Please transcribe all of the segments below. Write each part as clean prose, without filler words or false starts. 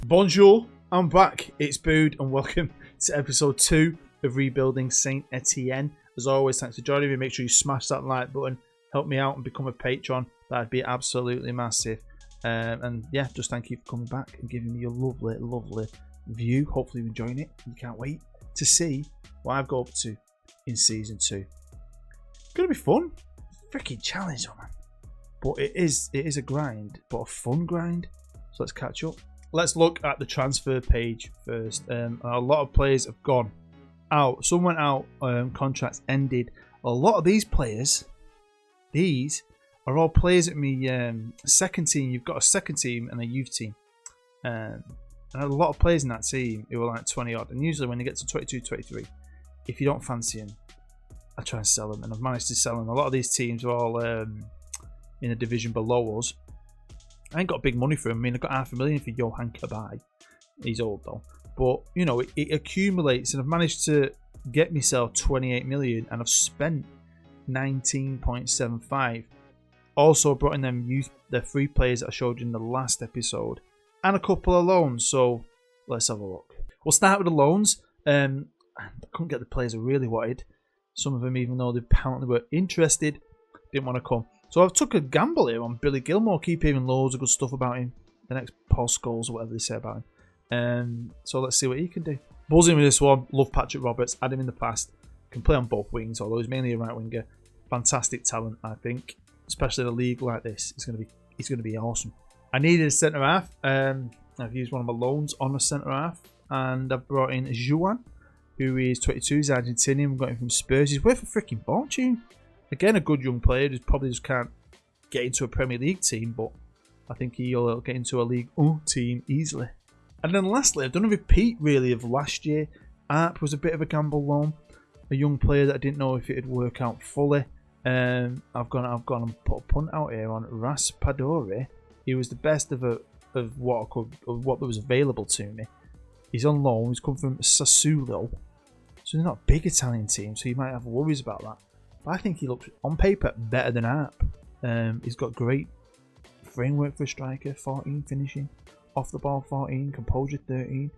Bonjour, I'm back. It's Bood and welcome to episode 2 of Rebuilding Saint-Etienne. As always, thanks for joining me. Make sure you smash that like button, help me out and become a patron. That'd be absolutely massive. And yeah, just thank you for coming back and giving me your lovely, lovely view. Hopefully you're enjoying it. You can't wait to see what I've got up to in season 2. It's gonna be fun. Freaking challenge, man. But it is a grind, but a fun grind. So let's catch up. Let's look at the transfer page first. A lot of players have gone out. Some went out, contracts ended. A lot of these players, these are all players at me second team. You've got a second team and a youth team. And a lot of players in that team who are like 20 odd. And usually when they get to 22, 23, if you don't fancy them, I try and sell them. And I've managed to sell them. A lot of these teams are all in a division below us. I ain't got big money for him. I mean, I got $500,000 for Johan Kabay. He's old though. But, you know, it accumulates, and I've managed to get myself 28 million, and I've spent 19.75. Also brought in them the free players that I showed you in the last episode, and a couple of loans. So let's have a look. We'll start with the loans. I couldn't get the players I really wanted. Some of them, even though they apparently were interested, didn't want to come. So I've took a gamble here on Billy Gilmore. Keep hearing loads of good stuff about him. The next Paul Scholes or whatever they say about him. So let's see what he can do. Buzzing with this one. Love Patrick Roberts. Had him in the past. Can play on both wings, although he's mainly a right winger. Fantastic talent, I think. Especially in a league like this. He's going to be awesome. I needed a centre half. I've used one of my loans on a centre half. And I've brought in Juan, who is 22. He's Argentinian. We've got him from Spurs. He's worth a freaking fortune. Again, a good young player who probably just can't get into a Premier League team, but I think he'll get into a League 1 team easily. And then lastly, I've done a repeat really of last year. Arp was a bit of a gamble loan, a young player that I didn't know if it'd work out fully. I've gone and put a punt out here on Raspadori. He was the best of what there was available to me. He's on loan. He's come from Sassuolo, so he's not a big Italian team, so you might have worries about that. I think he looks, on paper, better than Arp. He's got great framework for a striker, 14 finishing, off the ball 14, composure 13,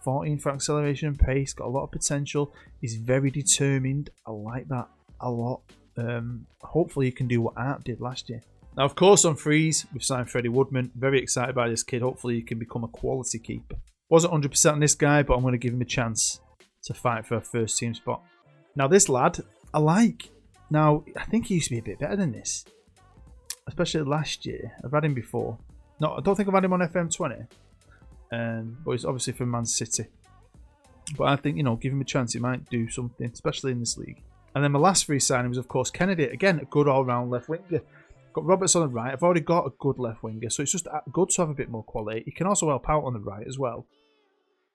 14 for acceleration and pace, got a lot of potential. He's very determined. I like that a lot. Hopefully he can do what Arp did last year. Now, of course, on freeze, we've signed Freddie Woodman. Very excited by this kid. Hopefully he can become a quality keeper. Wasn't 100% on this guy, but I'm going to give him a chance to fight for a first team spot. Now, this lad, I like. Now, I think he used to be a bit better than this. Especially last year. I've had him before. No, I don't think I've had him on FM20. But he's obviously from Man City. But I think, you know, give him a chance. He might do something, especially in this league. And then my last free signing was, of course, Kennedy. Again, a good all-round left winger. Got Roberts on the right. I've already got a good left winger. So it's just good to have a bit more quality. He can also help out on the right as well.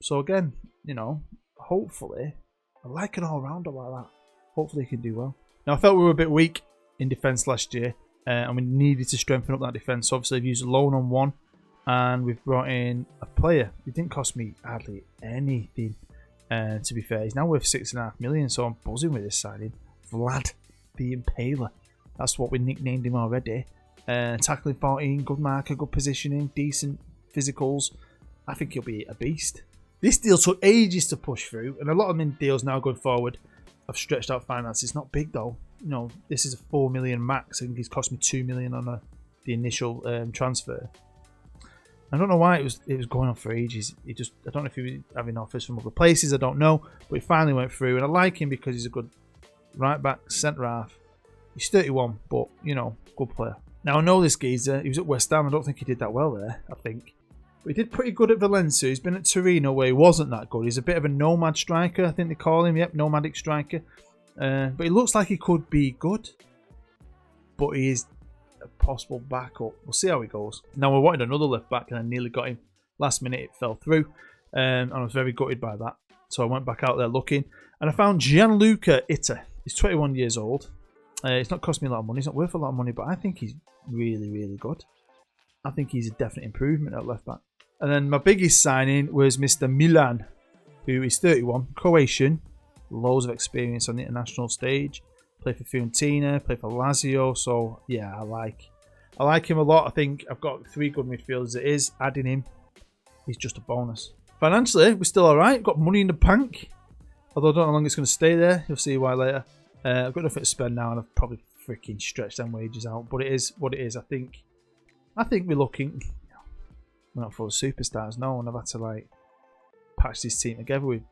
So again, you know, hopefully, I like an all-rounder like that. Hopefully he can do well. Now, I felt we were a bit weak in defence last year, and we needed to strengthen up that defence. So obviously, I've used a loan on one, and we've brought in a player. It didn't cost me hardly anything, to be fair. He's now worth $6.5 million, so I'm buzzing with this signing. Vlad the Impaler. That's what we nicknamed him already. Tackling 14, good marker, good positioning, decent physicals. I think he'll be a beast. This deal took ages to push through, and a lot of them deals now going forward. I've stretched out finance. It's not big though. You know, this is a 4 million max. I think it's cost me 2 million on the initial transfer. I don't know why it was going on for ages. I don't know if he was having offers from other places. I don't know, but it finally went through, and I like him because he's a good right back, centre half. He's 31, but you know, good player. Now I know this geezer. He was at West Ham. I don't think he did that well there. I think. But he did pretty good at Valencia. He's been at Torino where he wasn't that good. He's a bit of a nomad striker, I think they call him. Yep, nomadic striker. But he looks like he could be good. But he is a possible backup. We'll see how he goes. Now, I wanted another left back and I nearly got him. Last minute, it fell through. And I was very gutted by that. So I went back out there looking. And I found Gianluca Itta. He's 21 years old. It's not cost me a lot of money. He's not worth a lot of money. But I think he's really, really good. I think he's a definite improvement at left back. And then my biggest signing was Mr. Milan, who is 31, Croatian, loads of experience on the international stage. Played for Fiorentina, played for Lazio. So yeah, I like him a lot. I think I've got 3 good midfielders. It is adding him he's just a bonus. Financially, we're still alright. Got money in the bank. Although I don't know how long it's going to stay there. You'll see why later. I've got nothing to spend now, and I've probably freaking stretched them wages out. But it is what it is. I think we're looking. We're not full of superstars, no. And I've had to like patch this team together with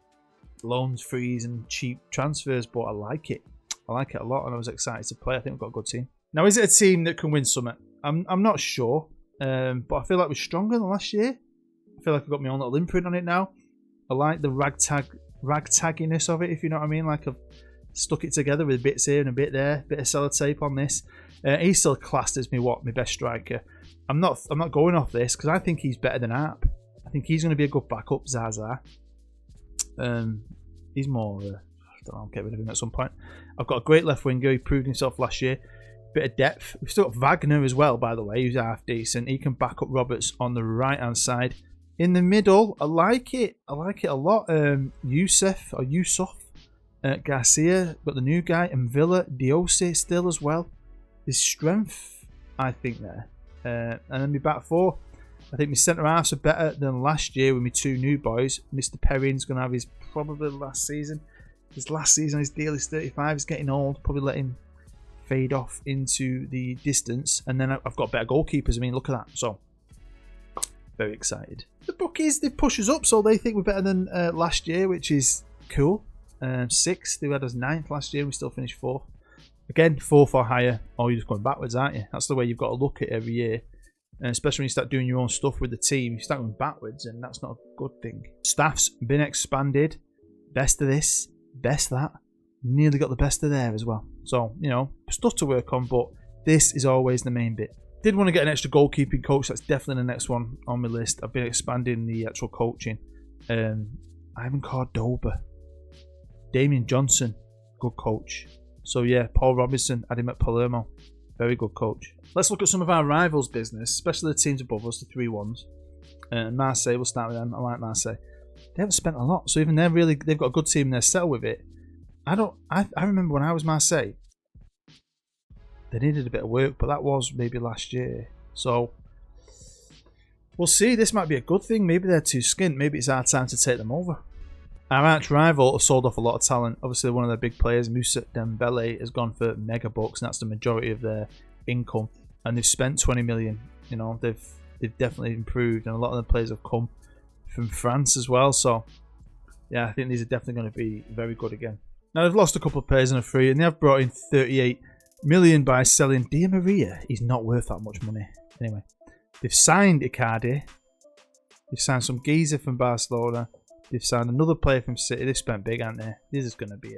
loans, frees, and cheap transfers. But I like it. I like it a lot, and I was excited to play. I think we've got a good team. Now, is it a team that can win something? I'm not sure, but I feel like we're stronger than last year. I feel like I've got my own little imprint on it now. I like the ragtagginess of it, if you know what I mean. Like I've stuck it together with bits here and a bit there, bit of sellotape on this. He's still classed as my best striker. I'm not going off this because I think he's better than Arp. I think he's going to be a good backup. Zaza. He's more. I don't know. I'll get rid of him at some point. I've got a great left winger. He proved himself last year. Bit of depth. We've still got Wagner as well, by the way, who's half decent. He can back up Roberts on the right hand side. In the middle, I like it. I like it a lot. Yusuf Garcia, got the new guy, and Villa Diose still as well. There's strength, I think, there. And then my back four, I think my centre halves are better than last year with my two new boys. Mr. Perrin's going to have his probably last season. His last season, his deal is 35. He's getting old. Probably let him fade off into the distance. And then I've got better goalkeepers. I mean, look at that. So, very excited. The bookies, they push us up, so they think we're better than last year, which is cool. 6th, they had us 9th last year. We still finished 4th. Again, 4th or higher, or you're just going backwards, aren't you? That's the way you've got to look at it every year. And especially when you start doing your own stuff with the team, you start going backwards, and that's not a good thing. Staff's been expanded. Best of this, best that. Nearly got the best of there as well. So, you know, stuff to work on, but this is always the main bit. Did want to get an extra goalkeeping coach. That's definitely the next one on my list. I've been expanding the actual coaching. Ivan Cordoba. Damian Johnson, good coach. So yeah, Paul Robinson, had him at Palermo. Very good coach. Let's look at some of our rivals' business, especially the teams above us, the 3 ones. Marseille, we'll start with them. I like Marseille. They haven't spent a lot, so even they've got a good team. They're settled with it. I remember when I was Marseille, they needed a bit of work, but that was maybe last year. So we'll see. This might be a good thing. Maybe they're too skint. Maybe it's our time to take them over. Our arch rival have sold off a lot of talent. Obviously, one of their big players, Moussa Dembele, has gone for mega bucks, and that's the majority of their income. And they've spent 20 million. You know, they've definitely improved, and a lot of the players have come from France as well. So yeah, I think these are definitely going to be very good again. Now they've lost a couple of players in a free, and they have brought in 38 million by selling Di Maria. He's not worth that much money. Anyway, they've signed Icardi. They've signed some geezer from Barcelona. They've signed another player from City. They've spent big, haven't they? This is going to be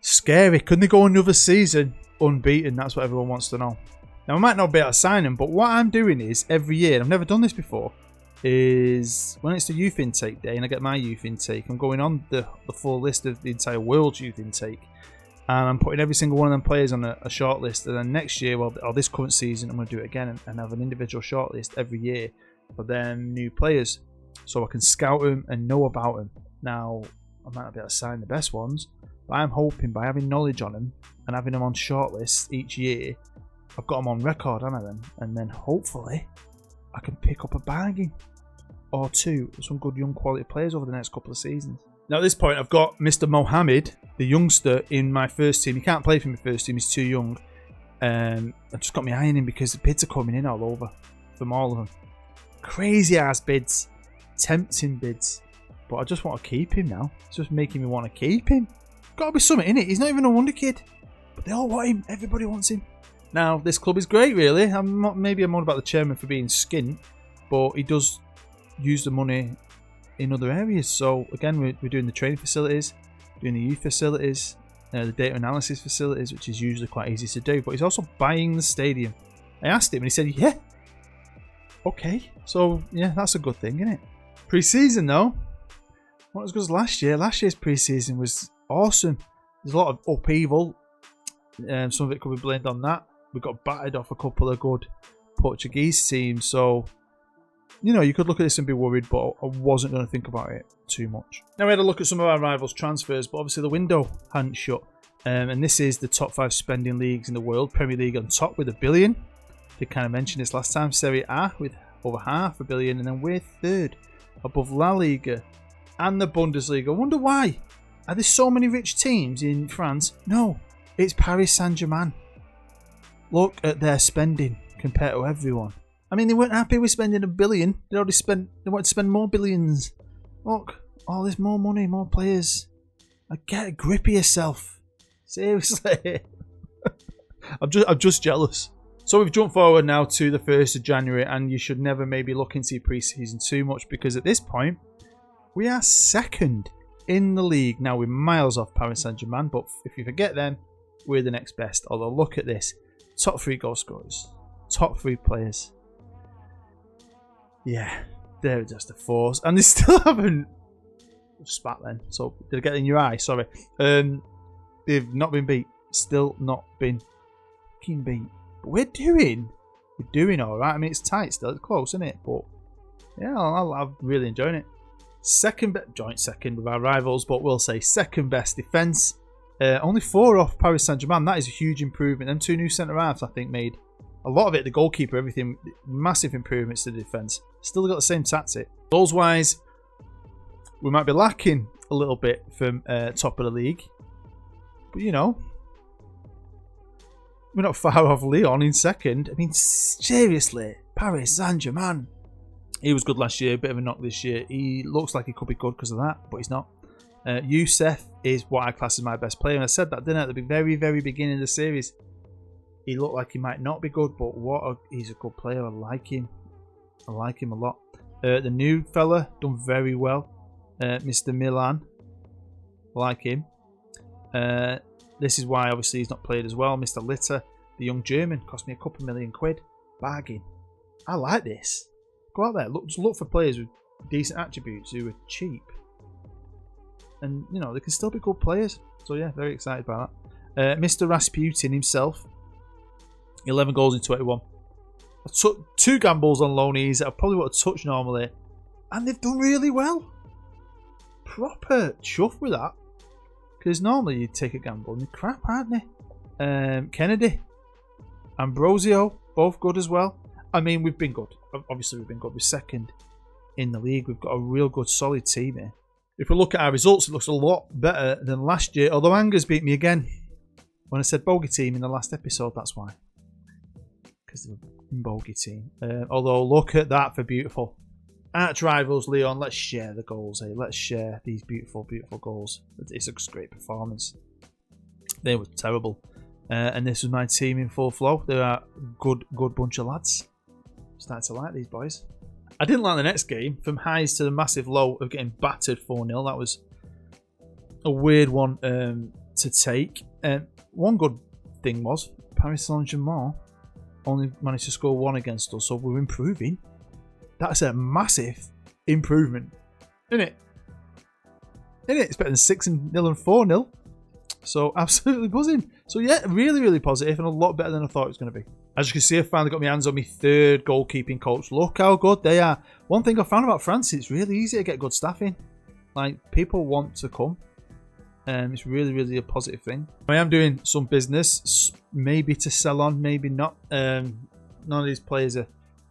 scary. Couldn't they go another season unbeaten? That's what everyone wants to know. Now, I might not be able to sign them, but what I'm doing is every year, and I've never done this before, is when it's the youth intake day and I get my youth intake, I'm going on the full list of the entire world's youth intake, and I'm putting every single one of them players on a short list. And then next year, or this current season, I'm going to do it again and have an individual short list every year for them new players, so I can scout them and know about them. Now, I might not be able to sign the best ones, but I'm hoping by having knowledge on them and having them on short lists each year, I've got them on record, haven't I then? And then hopefully I can pick up a bargain or two with some good young quality players over the next couple of seasons. Now at this point, I've got Mr. Mohammed, the youngster, in my first team. He can't play for my first team, he's too young. I've just got my eye on him because the bids are coming in all over from all of them. Crazy ass bids, tempting bids, but I just want to keep him now. It's just making me want to keep him. Got to be something in it. He's not even a wonder kid, but they all want him. Everybody wants him. Now this club is great, really. Maybe I'm on about the chairman for being skint, but he does use the money in other areas. So again, we're doing the training facilities, doing the youth facilities, the data analysis facilities, which is usually quite easy to do. But he's also buying the stadium. I asked him, and he said, "Yeah, okay." So yeah, that's a good thing, isn't it? Pre-season though, not as good as last year. Last year's pre-season was awesome. There's a lot of upheaval. Some of it could be blamed on that. We got battered off a couple of good Portuguese teams. So, you know, you could look at this and be worried, but I wasn't going to think about it too much. Now, we had a look at some of our rivals' transfers, but obviously the window hadn't shut. And this is the top 5 spending leagues in the world. Premier League on top with $1 billion. Did kind of mention this last time. Serie A with over $500 million, and then we're third above La Liga and the Bundesliga. I wonder why. Are there so many rich teams in France? No, it's Paris Saint-Germain. Look at their spending compared to everyone. I mean, they weren't happy with spending $1 billion. They wanted to spend more billions. Look, all this more money, more players. Get a grip of yourself. Seriously. I'm just jealous. So we've jumped forward now to the 1st of January, and you should never maybe look into your pre-season too much, because at this point, we are second in the league. Now, we're miles off Paris Saint-Germain, but if you forget them, we're the next best. Although, look at this. Top 3 goal scorers. Top 3 players. Yeah, they're just a force. And they still haven't spat then. So, did I get it in your eye? Sorry. They've not been beat. Still not been fucking beat. But we're doing alright. I mean, it's tight still. It's close, isn't it? But, yeah, I'm really enjoying it. Joint second with our rivals, but we'll say second best defence. Only 4 off Paris Saint-Germain. That is a huge improvement. Them 2 new centre-halves, I think, made a lot of it. The goalkeeper, everything, massive improvements to the defence. Still got the same tactic. Goals-wise, we might be lacking a little bit from top of the league. But, you know, we're not far off Lyon in second. I mean, seriously, Paris Saint-Germain. He was good last year, bit of a knock this year. He looks like he could be good because of that, but he's not. Youssef is what I class as my best player, and I said that, didn't I, at the very, very beginning of the series. He looked like he might not be good, but he's a good player. I like him. I like him a lot. The new fella, done very well. Mr. Milan. I like him. This is why, obviously, he's not played as well. Mr. Litter, the young German, cost me a couple £1 million. Bargain. I like this. Go out there. Just look for players with decent attributes who are cheap. And, you know, they can still be good players. So, yeah, very excited about that. Mr. Rasputin himself. 11 goals in 21. I took 2 gambles on loanees that I probably would have touched normally. And they've done really well. Proper chuff with that. Because normally you'd take a gamble and they're crap, aren't they? Kennedy. Ambrosio. Both good as well. I mean, we've been good. Obviously, we've been good. We're second in the league. We've got a real good, solid team here. If we look at our results, it looks a lot better than last year. Although Angers beat me again. When I said bogey team in the last episode, that's why. Because they're a bogey team. Although, look at that for beautiful. Arch rivals, Lyon. Let's share the goals, eh? Let's share these beautiful, beautiful goals. It's a great performance. They were terrible. And this was my team in full flow. They're a good bunch of lads. Starting to like these boys. I didn't like the next game. From highs to the massive low of getting battered 4-0. That was a weird one to take. One good thing was Paris Saint-Germain only managed to score 1 against us, so we're improving. That's a massive improvement, isn't it? It's better than 6-0 and 4-0. So absolutely buzzing. So yeah, really, really positive and a lot better than I thought it was going to be. As you can see, I finally got my hands on my 3rd goalkeeping coach. Look how good they are. One thing I found about France, it's really easy to get good staff in. Like, people want to come. It's really, really a positive thing. I am doing some business, maybe to sell on, maybe not. None of these players are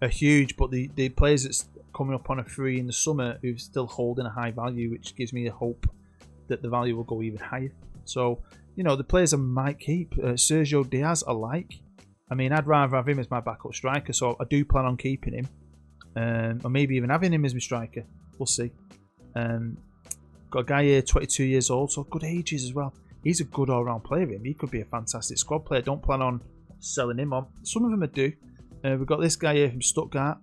huge, but the players that's coming up on a free in the summer who are still holding a high value, which gives me a hope that the value will go even higher. So, you know, the players I might keep. Sergio Diaz, I like. I mean, I'd rather have him as my backup striker, so I do plan on keeping him. Or maybe even having him as my striker. We'll see. Got a guy here, 22 years old, so good ages as well. He's a good all-round player. He could be a fantastic squad player. Don't plan on selling him on. Some of them I do. We've got this guy here from Stuttgart.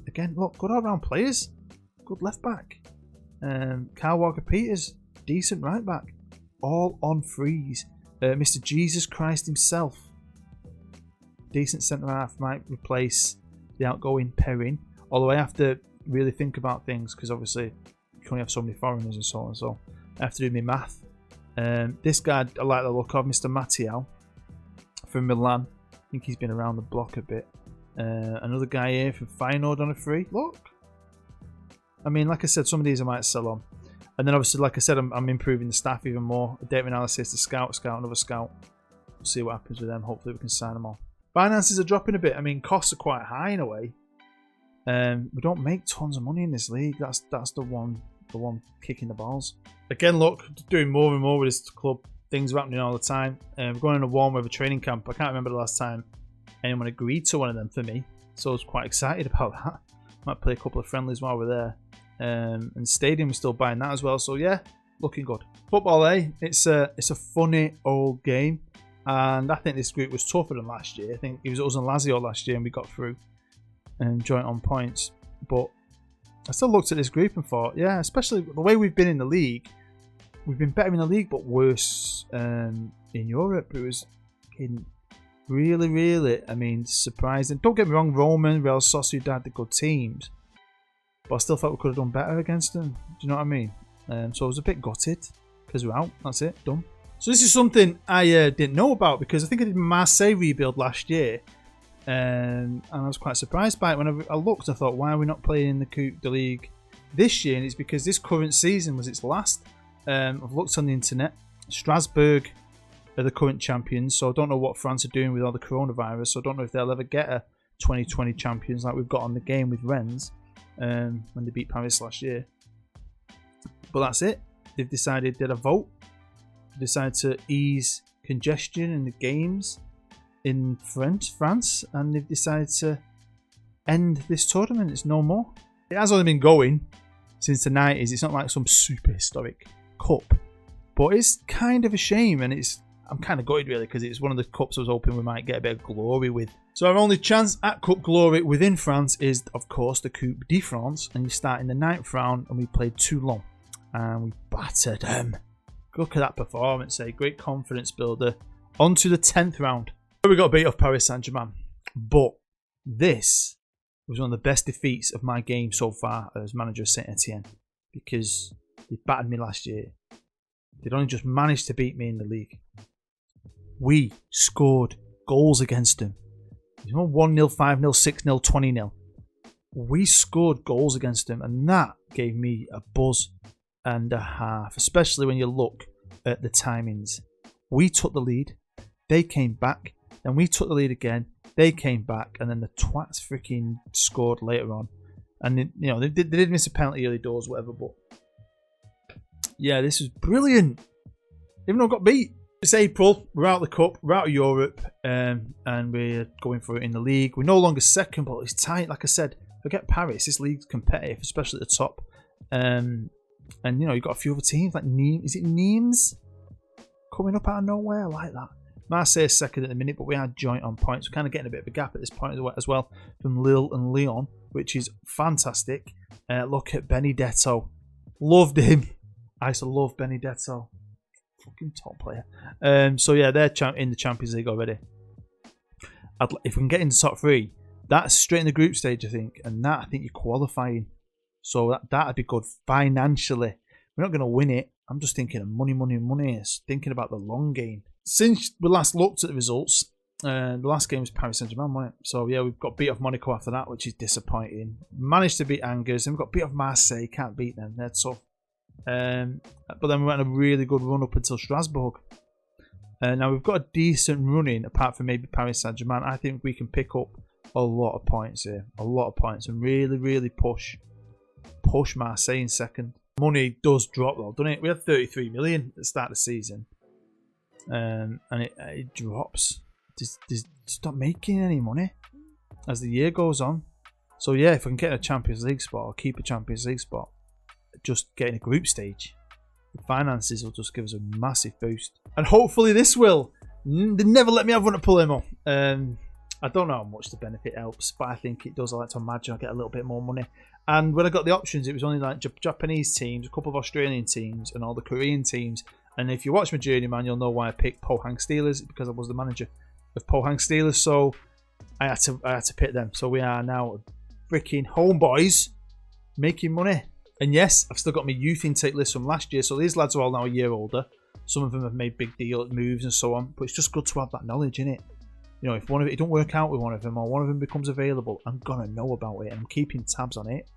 Again, look, good all-round players. Good left-back. Kyle Walker-Peters, decent right-back. All on freeze. Mr. Jesus Christ himself. Decent centre-half, might replace the outgoing Perrin. Although I have to really think about things, because obviously you can only have so many foreigners and so on. So I have to do my math. This guy I like the look of, Mr. Mattial from Milan. I think he's been around the block a bit. Another guy here from Feyenoord on a free. Look. I mean, like I said, some of these I might sell on. And then obviously, like I said, I'm improving the staff even more. Data analysis, the scout, another scout. We'll see what happens with them. Hopefully we can sign them all. Finances are dropping a bit. I mean, costs are quite high in a way. We don't make tons of money in this league. That's the one kicking the balls. Again, look, doing more and more with this club. Things are happening all the time. We're going on a warm weather training camp. I can't remember the last time anyone agreed to one of them for me, so I was quite excited about that. Might play a couple of friendlies while we're there. And stadium, we're still buying that as well. So yeah, looking good. Football, it's a funny old game, and I think this group was tougher than last year. I think it was us and Lazio last year, and we got through and joint on points. But I still looked at this group and thought, yeah, especially the way we've been in the league, we've been better in the league, but worse in Europe. It was really, really, I mean, surprising. Don't get me wrong, Roma, Real Sociedad, the good teams, but I still thought we could have done better against them. Do you know what I mean? So I was a bit gutted because we're out. That's it, done. So this is something I didn't know about, because I think I did Marseille rebuild last year, and I was quite surprised by it. When I looked, I thought, why are we not playing in the Coupe de Ligue this year? And it's because this current season was its last. I've looked on the internet. Strasbourg are the current champions, so I don't know what France are doing with all the coronavirus, so I don't know if they'll ever get a 2020 champions like we've got on the game with Rennes when they beat Paris last year. But that's it. They've decided, did a vote, they decided to ease congestion in the games in France, and they've decided to end this tournament. It's no more. It has only been going since the 90s. It's not like some super historic cup, but it's kind of a shame, and I'm kind of gutted really, because it's one of the cups I was hoping we might get a bit of glory with. So our only chance at cup glory within France is, of course, the Coupe de France, and you start in the 9th round, and we played Toulon, and we battered them. Look at that performance, great confidence builder. On to the 10th round, where we got beat off Paris Saint-Germain, but this was one of the best defeats of my game so far as manager of Saint-Etienne, because they battered me last year. They'd only just managed to beat me in the league. We scored goals against them. 1-0, 5-0, 6-0, 20-0. We scored goals against them, and that gave me a buzz and a half, especially when you look at the timings. We took the lead, they came back, then we took the lead again, they came back, and then the twats freaking scored later on. And they did miss a penalty early doors, whatever, but yeah, this is brilliant. Even though I got beat. It's April, we're out of the cup, we're out of Europe, and we're going for it in the league. We're no longer second, but it's tight. Like I said, forget Paris, this league's competitive, especially at the top. And you've got a few other teams like Nîmes. Is it Nîmes? Coming up out of nowhere, I like that. Marseille is second at the minute, but we are joint on points. We're kind of getting a bit of a gap at this point as well from Lille and Lyon, which is fantastic. Look at Benedetto. Loved him. I used to love Benedetto. Fucking top player. So yeah, they're in the Champions League already. If we can get into top 3, that's straight in the group stage, I think. And that, I think you're qualifying. So that'd be good financially. We're not going to win it. I'm just thinking of money. Thinking about the long game. Since we last looked at the results, the last game was Paris Saint-Germain, wasn't it? So yeah, we've got beat off Monaco after that, which is disappointing. Managed to beat Angers, and we've got beat off Marseille. Can't beat them. They're tough. But then we went on a really good run up until Strasbourg. Now we've got a decent run in, apart from maybe Paris Saint-Germain. I think we can pick up a lot of points here. A lot of points, and really, really push Marseille in second. Money does drop though, doesn't it? We had 33 million at the start of the season. And it drops. Just not making any money as the year goes on. So yeah, if I can get a Champions League spot or keep a Champions League spot, just getting a group stage, the finances will just give us a massive boost. And hopefully this will. They never let me have one at Palermo. I don't know how much the benefit helps, but I think it does. I like to imagine I'll get a little bit more money. And when I got the options, it was only like Japanese teams, a couple of Australian teams, and all the Korean teams. And if you watch my Journeyman, you'll know why I picked Pohang Steelers, because I was the manager of Pohang Steelers. So I had to pick them. So we are now freaking homeboys making money. And yes, I've still got my youth intake list from last year. So these lads are all now a year older. Some of them have made big deal moves and so on. But it's just good to have that knowledge, innit? You know, if one of it don't work out with one of them, or one of them becomes available, I'm gonna know about it, and I'm keeping tabs on it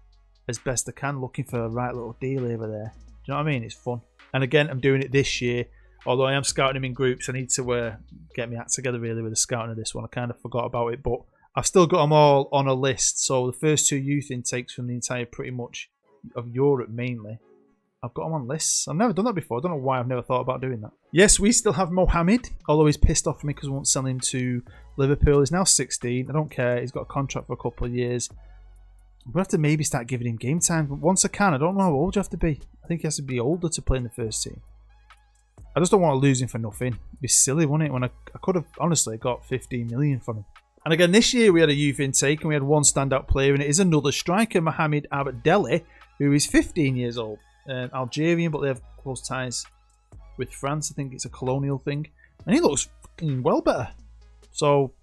as best I can, looking for a right little deal over there. Do you know what I mean? It's fun. And again, I'm doing it this year, although I am scouting them in groups. I need to get my act together really with the scouting of this one. I kind of forgot about it, but I've still got them all on a list. So the first 2 youth intakes from the entire pretty much of Europe mainly, I've got them on lists. I've never done that before. I don't know why I've never thought about doing that. Yes, we still have Mohamed, although he's pissed off at me because we won't sell him to Liverpool. He's now 16. I don't care. He's got a contract for a couple of years. We'll have to maybe start giving him game time. But once I can, I don't know how old you have to be. I think he has to be older to play in the first team. I just don't want to lose him for nothing. It'd be silly, wouldn't it? When I could have honestly got 15 million from him. And again, this year we had a youth intake and we had one standout player, and it is another striker, Mohamed Abdelli, who is 15 years old. Algerian, but they have close ties with France. I think it's a colonial thing. And he looks fucking well better. So,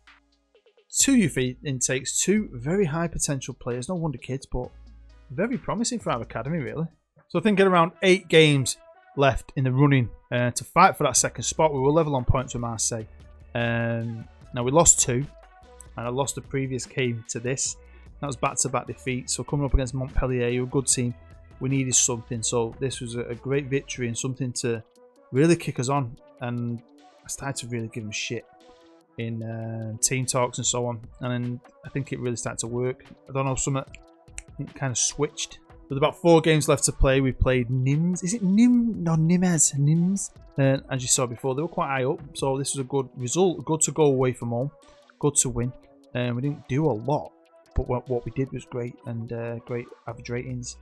2 youth intakes, 2 very high potential players. No wonder kids, but very promising for our academy, really. So I think at around 8 games left in the running to fight for that second spot. We were level on points with Marseille. Now we lost 2, and I lost the previous game to this. That was back-to-back defeat. So coming up against Montpellier, who are a good team, we needed something. So this was a great victory and something to really kick us on. And I started to really give them shit in team talks and so on. And then I think it really started to work. I don't know, something kind of switched. With about 4 games left to play, we played Nims. Is it Nim? No, Nimes. Nims. As you saw before, they were quite high up. So this was a good result. Good to go away from home. Good to win. We didn't do a lot, but what we did was great. And great average ratings.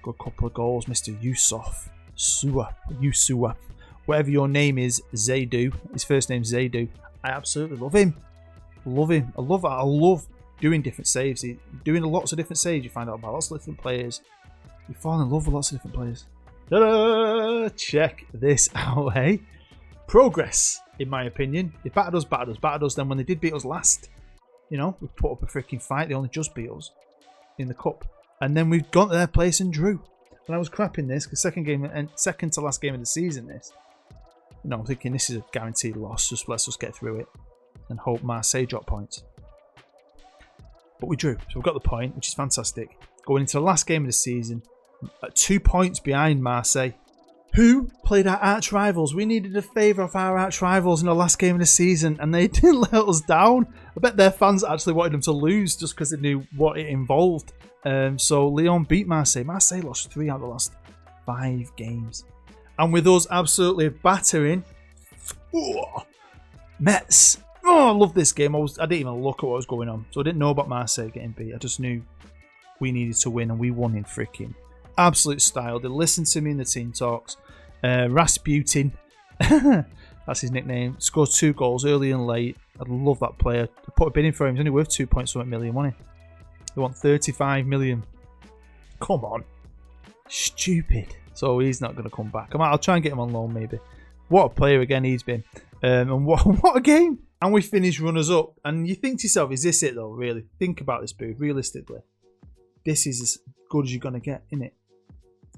Good couple of goals. Mr. Yusuf. Whatever your name is, Zaidu. His first name's Zaidu. I absolutely love him. Love him. I love doing different saves. Doing lots of different saves. You find out about lots of different players. You fall in love with lots of different players. Ta-da! Check this out, hey? Progress, in my opinion. They battered us. Then when they did beat us last, you know, we put up a freaking fight. They only just beat us in the cup. And then we've gone to their place and drew. And I was crapping this because second to last game of the season. This, you know, I'm thinking this is a guaranteed loss. Let's just get through it and hope Marseille drop points. But we drew, so we've got the point, which is fantastic. Going into the last game of the season, at 2 points behind Marseille, who played our arch rivals. We needed a favour of our arch rivals in the last game of the season, and they didn't let us down. I bet their fans actually wanted them to lose just because they knew what it involved. So Lyon beat Marseille. Marseille lost 3 out of the last 5 games. And with us absolutely battering Metz. Oh, I love this game. I didn't even look at what was going on. So I didn't know about Marseille getting beat. I just knew we needed to win, and we won in freaking absolute style. They listened to me in the team talks. Rasputin, that's his nickname, scored 2 goals early and late. I love that player. I put a bid in for him. He's only worth 2.7 million, wasn't he? They want 35 million. Come on. Stupid. So he's not going to come back. I'll try and get him on loan maybe. What a player again he's been. And what a game. And we finished runners-up. And you think to yourself, is this it though, really? Think about this, Boo. Realistically. This is as good as you're going to get, innit?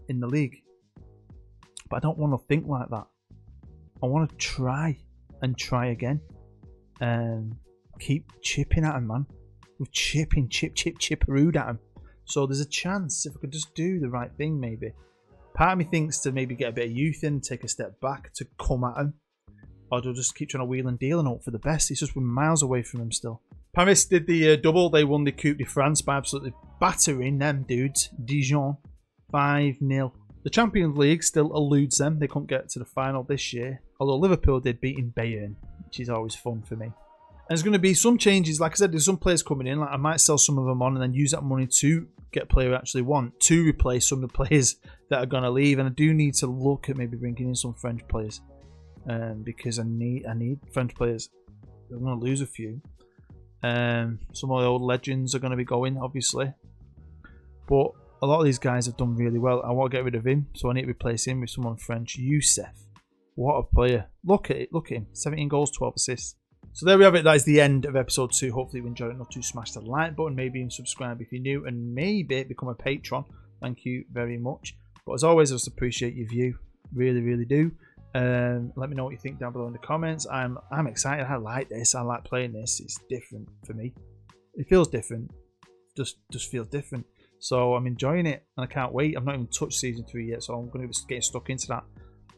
In the league. But I don't want to think like that. I want to try and try again. Keep chipping at him, man. We're chipperooed at him. So there's a chance if I could just do the right thing, maybe. Part of me thinks to maybe get a bit of youth in, take a step back to come at him. Or do I just keep trying to wheel and deal and hope for the best? He's just been miles away from him still. Paris did the double. They won the Coupe de France by absolutely battering them dudes. Dijon, 5-0. The Champions League still eludes them. They couldn't get to the final this year. Although Liverpool did beating Bayern, which is always fun for me. And there's going to be some changes. Like I said, there's some players coming in. Like I might sell some of them on and then use that money to get a player I actually want. To replace some of the players that are going to leave. And I do need to look at maybe bringing in some French players. Because I need French players. I'm going to lose a few. Some of the old legends are going to be going, obviously. But a lot of these guys have done really well. I want to get rid of him, so I need to replace him with someone French. Youssef. What a player. Look at it. Look at him. 17 goals, 12 assists. So there we have it. That is the end of episode 2. Hopefully you enjoyed it. Not to smash the like button. Maybe even subscribe if you're new. And maybe become a patron. Thank you very much. But as always, I just appreciate your view. Really, really do. Let me know what you think down below in the comments. I'm excited. I like this. I like playing this. It's different for me. It feels different. Just feels different. So I'm enjoying it, and I can't wait. I've not even touched season 3 yet, so I'm going to be getting stuck into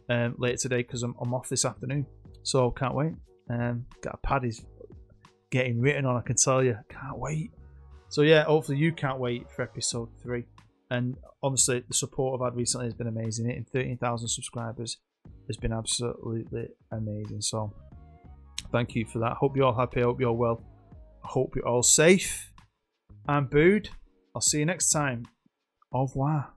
that later today because I'm off this afternoon. So can't wait. Get getting written on, I can tell you. Can't wait. So yeah, hopefully you can't wait for episode 3. And honestly, the support I've had recently has been amazing. Hitting 13,000 subscribers has been absolutely amazing. So thank you for that. Hope you're all happy. I hope you're well. I hope you're all safe. I'm Bood. I'll see you next time. Au revoir.